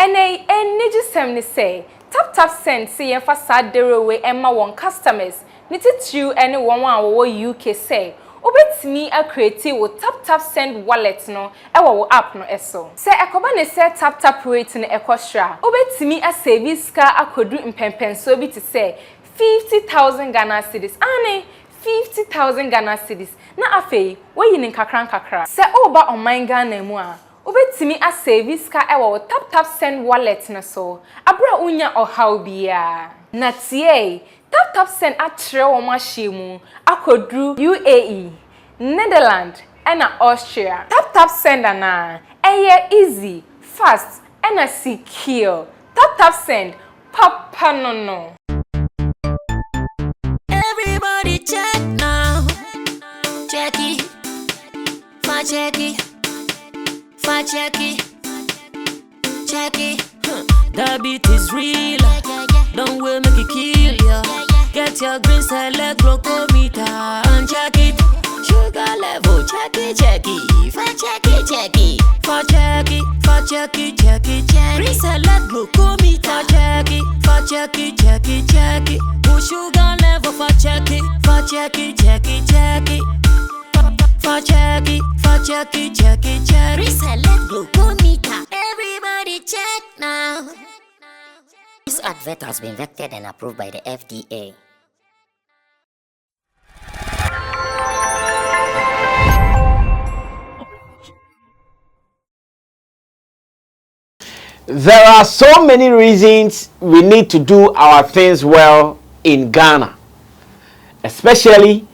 Ene ejisem ni say tap send see yen fa sadere we emma won customers ni titu ene won a wo UK say obetimi a create wo tap send wallet no e wo app no eso se ekoba ne se tap rate no ekostra obetimi a service ka akodu impempenso bi ti say 50,000 Ghana cedis ane 50,000 Ghana cedis na afei wo yin kakra se oba on Ghana mu a obetimi a service ka ewo tap send wallet na so abra unya ohaw bia na tie tap send atre wo mahyimu akodru UAE Netherlands and Austria tap send na eye easy fast and secure tap send papa no everybody check now check it fa check it check it. That beat is real. Don't wait, make it kill ya. Get your green select glucometer and check it. Sugar level, check it. For check it. Green select glucometer, check it. Push sugar level, for check it. Reselect glucometer. Everybody check now. This advert has been vetted and approved by the FDA. There are so many reasons we need to do our things well in Ghana, especially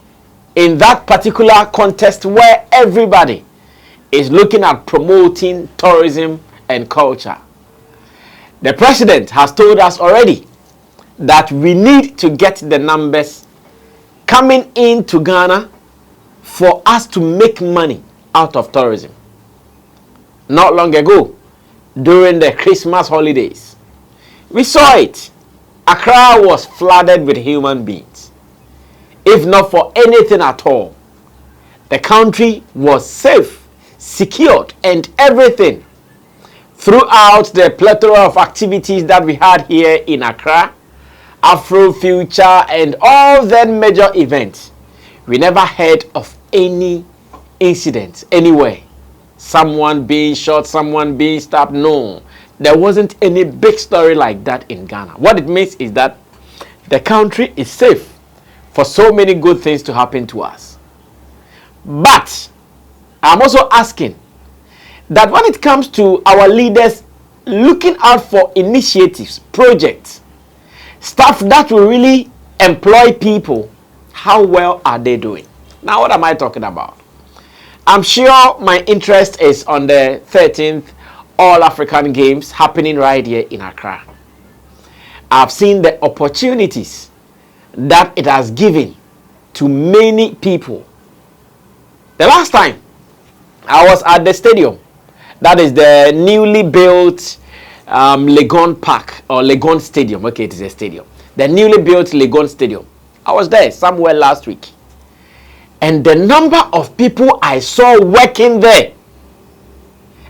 in that particular context where everybody is looking at promoting tourism and culture. The president has told us already that we need to get the numbers coming into Ghana for us to make money out of tourism. Not long ago, during the Christmas holidays, we saw it. Accra was flooded with human beings. If not for anything at all, the country was safe, secured, and everything. Throughout the plethora of activities that we had here in Accra, Afro Future, and all the major events, we never heard of any incident anywhere. Someone being shot, someone being stabbed. No, there wasn't any big story like that in Ghana. What it means is that the country is safe for so many good things to happen to us. But I'm also asking that when it comes to our leaders looking out for initiatives, projects, stuff that will really employ people, how well are they doing? Now, what am I talking about? I'm sure my interest is on the 13th All-African Games happening right here in Accra. I've seen the opportunities that it has given to many people. The last time I was at the stadium, that is the newly built Legon Park or Legon Stadium. Okay, it is a stadium. The newly built Legon Stadium. I was there somewhere last week. And the number of people I saw working there,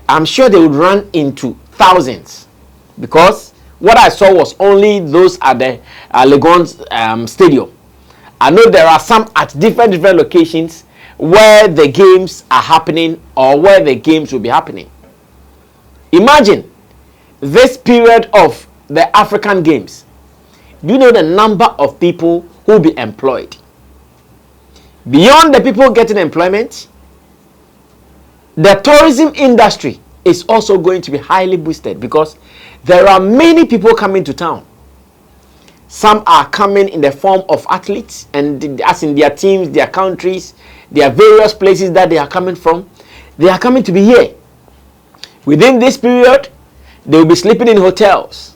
I'm sure they would run into thousands. Because what I saw was only those at the Legon Stadium. I know there are some at different locations where the games are happening or where the games will be happening. Imagine this period of the African Games. Do you know the number of people who will be employed? Beyond the people getting employment, the tourism industry is also going to be highly boosted because there are many people coming to town. Some are coming in the form of athletes, and as in their teams, their countries, their various places that they are coming from. They are coming to be here. Within this period, they will be sleeping in hotels.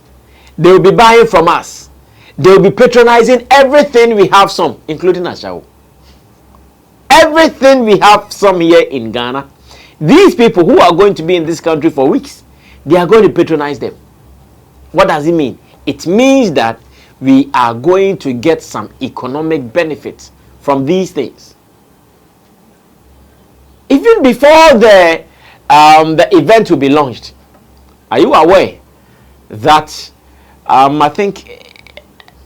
They will be buying from us. They will be patronizing everything we have some, including Ashao. Everything we have some here in Ghana. These people who are going to be in this country for weeks, they are going to patronize them. What does it mean? It means that we are going to get some economic benefits from these things. Even before the event will be launched, are you aware that I think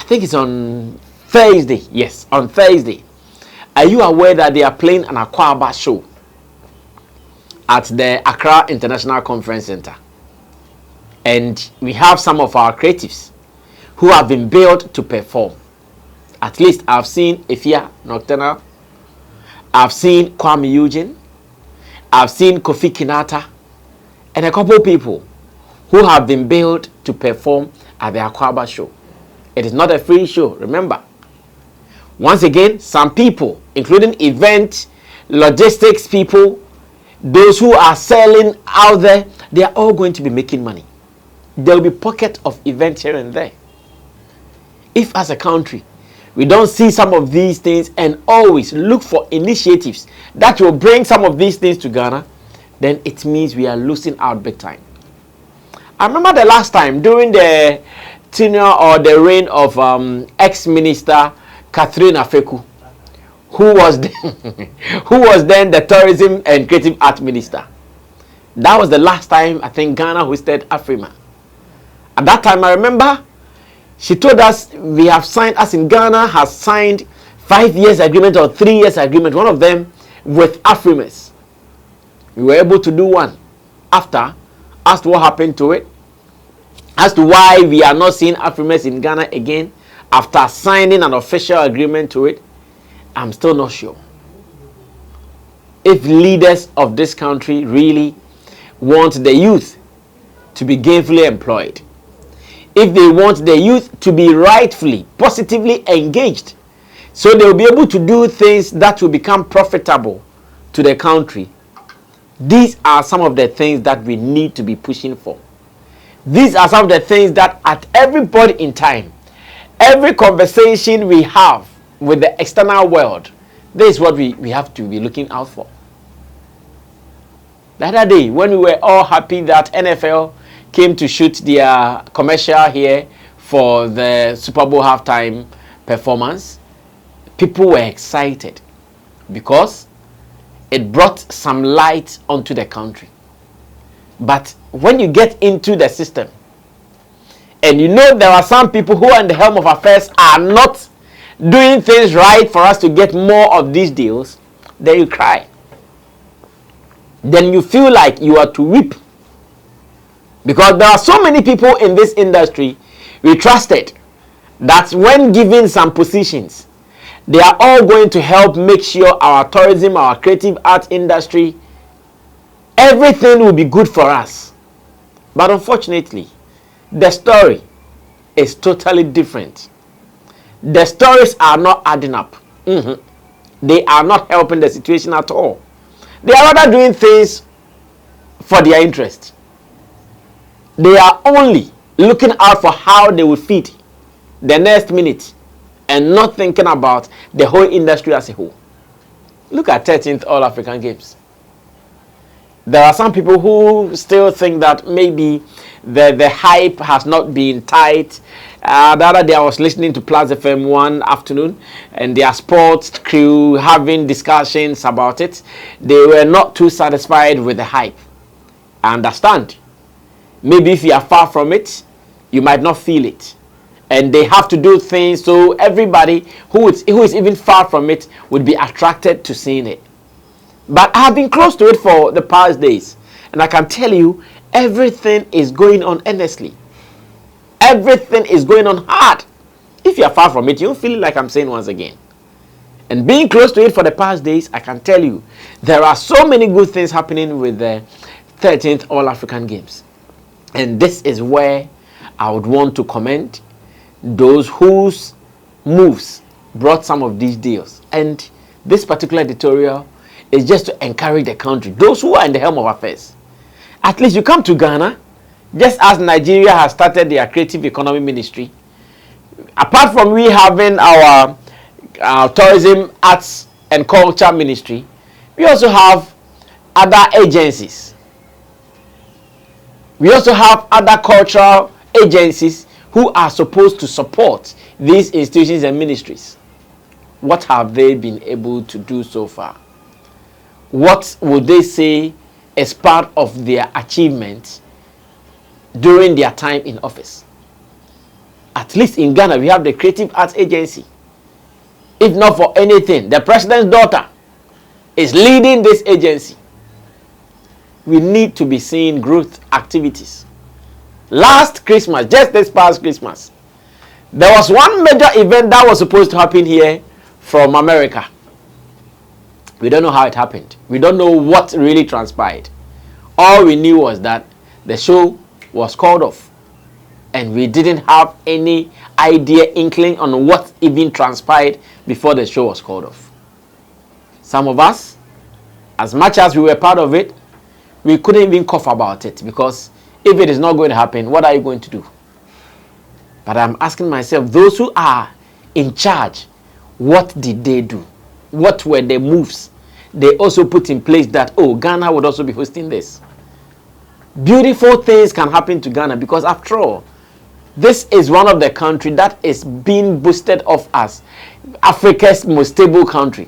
it's on Thursday. Yes, on Thursday. Are you aware that they are playing an Akwaba show at the Accra International Conference Center? And we have some of our creatives who have been billed to perform. At least I've seen Efia Nocturnal, I've seen Kwame Eugene, I've seen Kofi Kinata, and a couple people who have been billed to perform at the Akwaba show. It is not a free show, remember. Once again, some people, including event, logistics people, those who are selling out there, they are all going to be making money. There will be pocket of events here and there. If as a country, we don't see some of these things and always look for initiatives that will bring some of these things to Ghana, then it means we are losing out big time. I remember the last time during the tenure or the reign of ex-minister Catherine Afeku, who was then the tourism and creative art minister. That was the last time I think Ghana hosted Afrima. At that time, I remember she told us we have signed, as in Ghana has signed 5 years agreement or 3 years agreement, one of them with Afrimas. We were able to do one. After, asked what happened to it, as to why we are not seeing Afrimas in Ghana again after signing an official agreement to it, I'm still not sure. If leaders of this country really want the youth to be gainfully employed, if they want the youth to be rightfully, positively engaged, so they will be able to do things that will become profitable to the country, these are some of the things that we need to be pushing for. These are some of the things that at every point in time, every conversation we have with the external world, this is what we have to be looking out for. The other day, when we were all happy that NFL came to shoot their commercial here for the Super Bowl halftime performance, people were excited because it brought some light onto the country. But when you get into the system, and you know there are some people who are in the helm of affairs are not doing things right for us to get more of these deals, then you cry. Then you feel like you are to weep. Because there are so many people in this industry we trusted that when given some positions, they are all going to help make sure our tourism, our creative art industry, everything will be good for us. But unfortunately, the story is totally different. The stories are not adding up. They are not helping the situation at all. They are rather doing things for their interest. They are only looking out for how they will feed the next minute and not thinking about the whole industry as a whole. Look at 13th All African Games. There are some people who still think that maybe the hype has not been tight. The other day I was listening to Plus FM one afternoon and their sports crew having discussions about it. They were not too satisfied with the hype. I understand. Maybe if you are far from it, you might not feel it. And they have to do things so everybody who is even far from it would be attracted to seeing it. But I have been close to it for the past days. And I can tell you, everything is going on earnestly. Everything is going on hard. If you are far from it, you don't feel it, like I'm saying once again. And being close to it for the past days, I can tell you, there are so many good things happening with the 13th All African Games. And this is where I would want to commend those whose moves brought some of these deals. And this particular editorial is just to encourage the country, those who are in the helm of affairs. At least you come to Ghana, just as Nigeria has started their creative economy ministry. Apart from we having our tourism, arts and culture ministry, we also have other agencies. We also have other cultural agencies who are supposed to support these institutions and ministries. What have they been able to do so far? What would they say is part of their achievement during their time in office. At least in Ghana, we have the Creative Arts Agency. If not for anything, the president's daughter is leading this agency. We need to be seeing growth activities. Last Christmas, just this past Christmas, there was one major event that was supposed to happen here from America. We don't know how it happened. We don't know what really transpired. All we knew was that the show was called off. And we didn't have any idea, inkling on what even transpired before the show was called off. Some of us, as much as we were part of it, we couldn't even cough about it, because if it is not going to happen, what are you going to do? But I'm asking myself, those who are in charge, what did they do? What were the moves they also put in place that, oh, Ghana would also be hosting this? Beautiful things can happen to Ghana, because after all, this is one of the countries that is being boosted off as Africa's most stable country.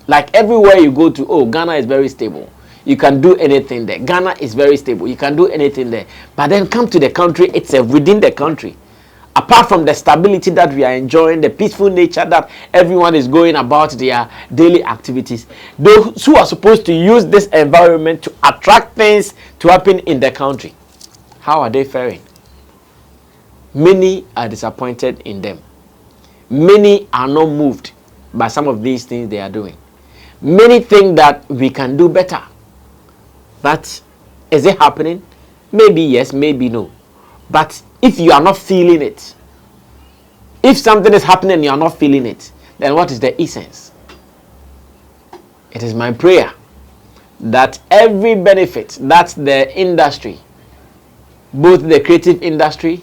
Like everywhere you go to, oh, Ghana is very stable. You can do anything there. Ghana is very stable. You can do anything there. But then come to the country itself, within the country. Apart from the stability that we are enjoying, the peaceful nature that everyone is going about their daily activities, those who are supposed to use this environment to attract things to happen in the country, how are they faring? Many are disappointed in them. Many are not moved by some of these things they are doing. Many think that we can do better. But is it happening? Maybe yes, maybe no. But if you are not feeling it, if something is happening and you are not feeling it, then what is the essence? It is my prayer that every benefit that the industry, both the creative industry,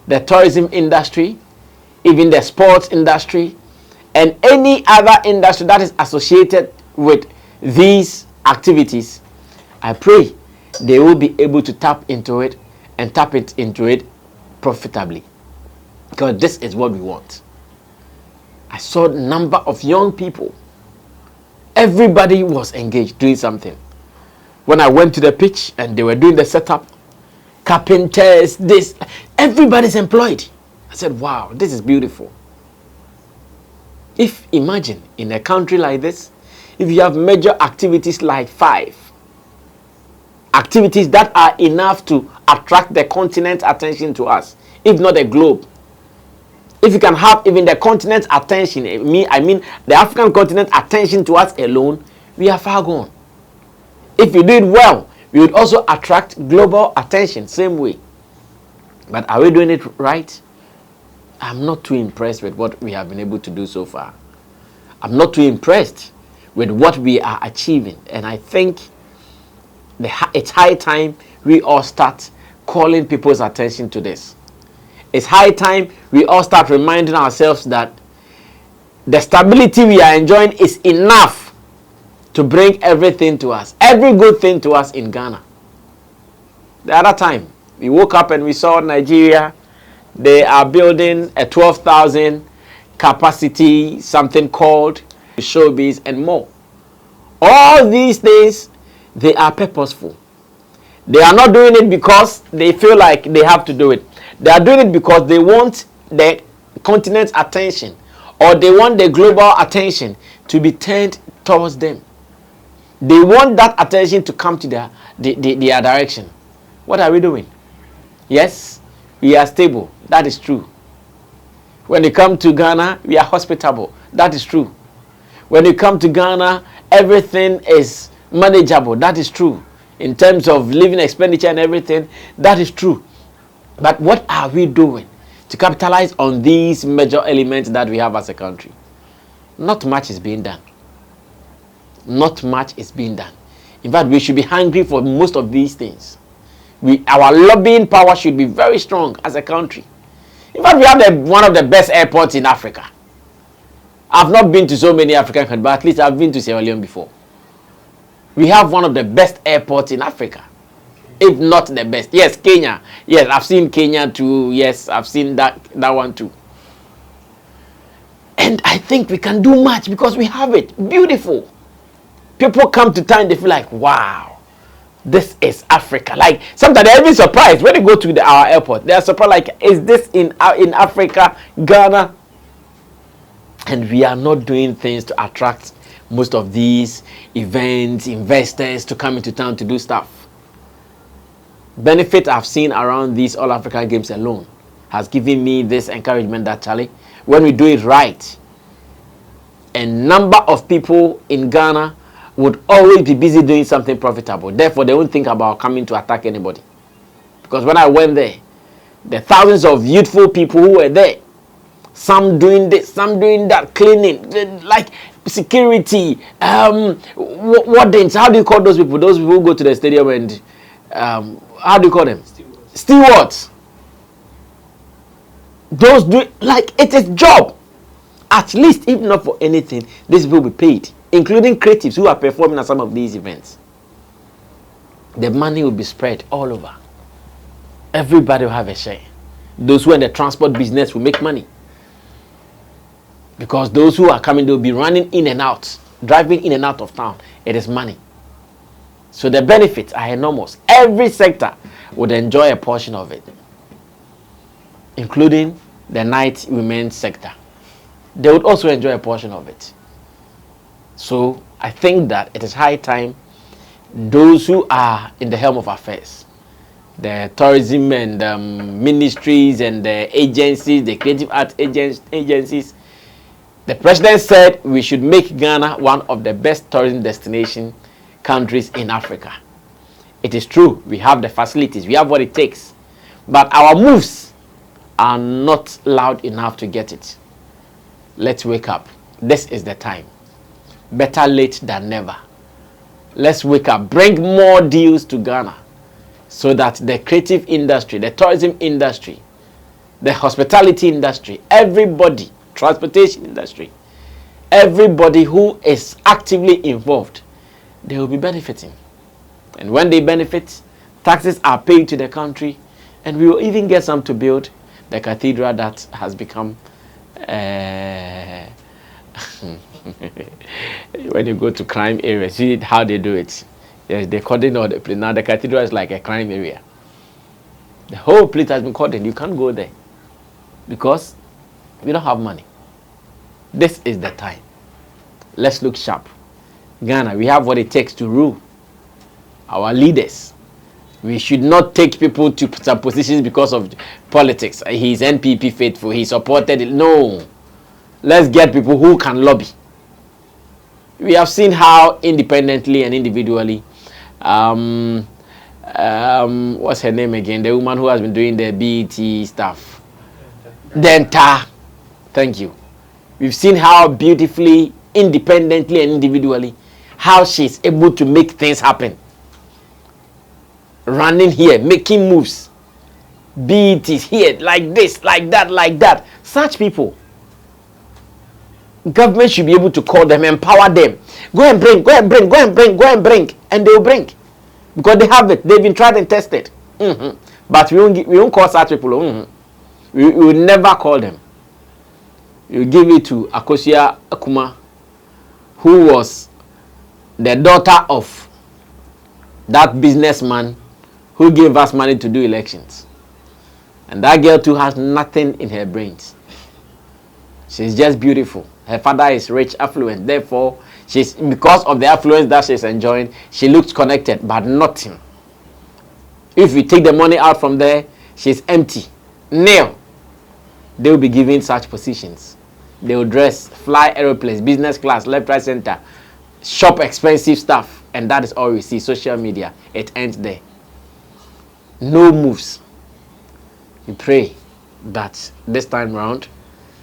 the tourism industry, even the sports industry, and any other industry that is associated with these activities, I pray they will be able to tap into it and tap it into it profitably. Because this is what we want. I saw a number of young people. Everybody was engaged doing something. When I went to the pitch and they were doing the setup, carpenters, this, everybody's employed. I said, wow, this is beautiful. If, imagine, in a country like this, if you have major activities like 5, activities that are enough to attract the continent's attention to us, if not the globe. If you can have even the continent's attention, I mean the African continent's attention to us alone, we are far gone. If you do it well, we would also attract global attention, same way. But are we doing it right? I'm not too impressed with what we have been able to do so far. I'm not too impressed with what we are achieving. And I think it's high time we all start calling people's attention to this. It's high time we all start reminding ourselves that the stability we are enjoying is enough to bring everything to us, every good thing to us in Ghana. The other time, we woke up and we saw Nigeria. They are building a 12,000 capacity, something called showbiz and more. All these things, they are purposeful. They are not doing it because they feel like they have to do it. They are doing it because they want the continent's attention, or they want the global attention to be turned towards them. They want that attention to come to their direction. What are we doing? Yes, we are stable. That is true. When you come to Ghana, we are hospitable. That is true. When you come to Ghana, everything is manageable. That is true. In terms of living expenditure and everything, that is true. But what are we doing to capitalize on these major elements that we have as a country? Not much is being done. Not much is being done. In fact, we should be hungry for most of these things. Our lobbying power should be very strong as a country. In fact, we have one of the best airports in Africa. I've not been to so many African countries, but at least I've been to Sierra Leone before. We have one of the best airports in Africa, if not the best. Yes, Kenya. Yes, I've seen Kenya too. Yes, I've seen that one too. And I think we can do much because we have it. Beautiful. People come to town, they feel like, wow, This is Africa. Like sometimes they're even surprised when they go to our airport. They are surprised, like, is this in Africa, Ghana? And we are not doing things to attract most of these events, investors to come into town to do stuff. Benefit I've seen around these All African Games alone has given me this encouragement that, Charlie, when we do it right, a number of people in Ghana would always be busy doing something profitable. Therefore, they won't think about coming to attack anybody. Because when I went there, the thousands of youthful people who were there, some doing this, some doing that, cleaning, like security, wardens. How do you call those people? Those people who go to the stadium and, how do you call them? Stewards. Those do, like, it is job. At least, if not for anything, these people will be paid, including creatives who are performing at some of these events. The money will be spread all over. Everybody will have a share. Those who are in the transport business will make money. Because those who are coming, they'll be running in and out, driving in and out of town. It is money. So the benefits are enormous. Every sector would enjoy a portion of it, including the night women's sector. They would also enjoy a portion of it. So I think that it is high time those who are in the helm of affairs, the tourism and ministries and the agencies, the creative arts agencies, the president said we should make Ghana one of the best tourism destination countries in Africa. It is true, we have the facilities, we have what it takes, but our moves are not loud enough to get it. Let's wake up. This is the time. Better late than never. Let's wake up. Bring more deals to Ghana so that the creative industry, the tourism industry, the hospitality industry, everybody, transportation industry, everybody who is actively involved, they will be benefiting. And when they benefit, taxes are paid to the country, and we will even get some to build the cathedral that has become when you go to crime areas, see how they do it. Yes, they cordon all the place. Now the cathedral is like a crime area. The whole place has been cordoned. You can't go there because we don't have money. This is the time. Let's look sharp. Ghana, we have what it takes to rule. Our leaders. We should not take people to some positions because of politics. He's NPP faithful. He supported it. No. Let's get people who can lobby. We have seen how independently and individually, what's her name again? The woman who has been doing the BET stuff. Denta. Thank you. We've seen how beautifully, independently and individually, how she's able to make things happen. Running here, making moves. BET is here, like this, like that, like that. Such people. Government should be able to call them, empower them. Go and bring, go and bring, go and bring, go and bring. And they will bring. Because they have it. They've been tried and tested. But we won't call such people. We will never call them. You give it to Akosia Akuma, who was the daughter of that businessman who gave us money to do elections. And that girl too has nothing in her brains. She's just beautiful. Her father is rich, affluent. Therefore, because of the affluence that she's enjoying, she looks connected, but nothing. If we take the money out from there, she's empty. Nil. They will be given such positions. They will dress, fly aeroplanes, business class, left, right, center, shop expensive stuff. And that is all we see. Social media. It ends there. No moves. We pray that this time round,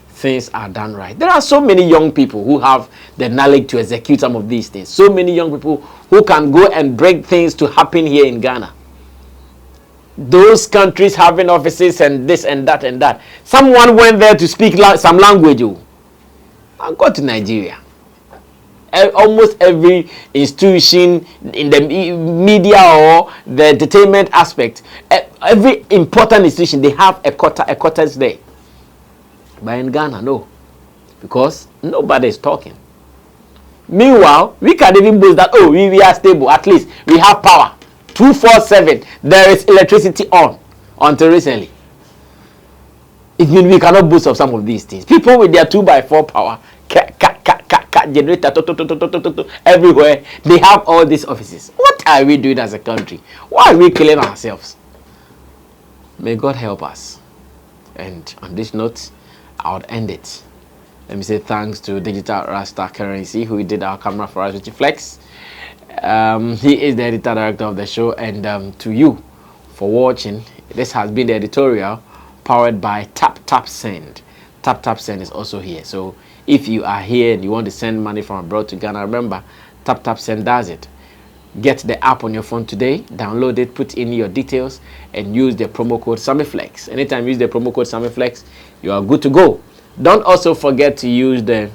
things are done right. There are so many young people who have the knowledge to execute some of these things. So many young people who can go and break things to happen here in Ghana. Those countries having offices and this and that and that. Someone went there to speak some language. I go to Nigeria. Almost every institution in the media or the entertainment aspect, every important institution, they have a quarters there. But in Ghana, no. Because nobody is talking. Meanwhile, we can even boast that, oh, we are stable. At least we have power. 247, there is electricity on until recently. It means we cannot boast of some of these things. People with their 2x4 power, generator, everywhere, they have all these offices. What are we doing as a country? Why are we killing ourselves? May God help us. And on this note, I would end it. Let me say thanks to Digital Rasta Currency, who did our camera for us with Flex. He is the editor director of the show, and to you for watching. This has been the editorial powered by Tap Send. Tap Send is also here. So if you are here and you want to send money from abroad to Ghana, remember Tap Send does it. Get the app on your phone today, download it, put in your details, and use the promo code SammyFlex. Anytime you use the promo code SammyFlex, you are good to go. Don't also forget to use the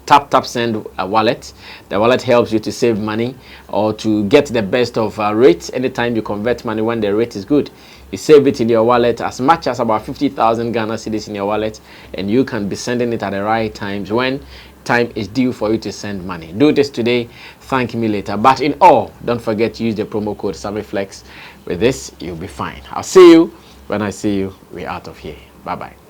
Tap Send wallet. The wallet helps you to save money or to get the best of rates anytime you convert money when the rate is good. You save it in your wallet, as much as about 50,000 Ghana cedis in your wallet, and you can be sending it at the right times when time is due for you to send money. Do this today, thank me later. But in all, don't forget to use the promo code SammyFlex. With this, you'll be fine. I'll see you when I see you. We're out of here. Bye-bye.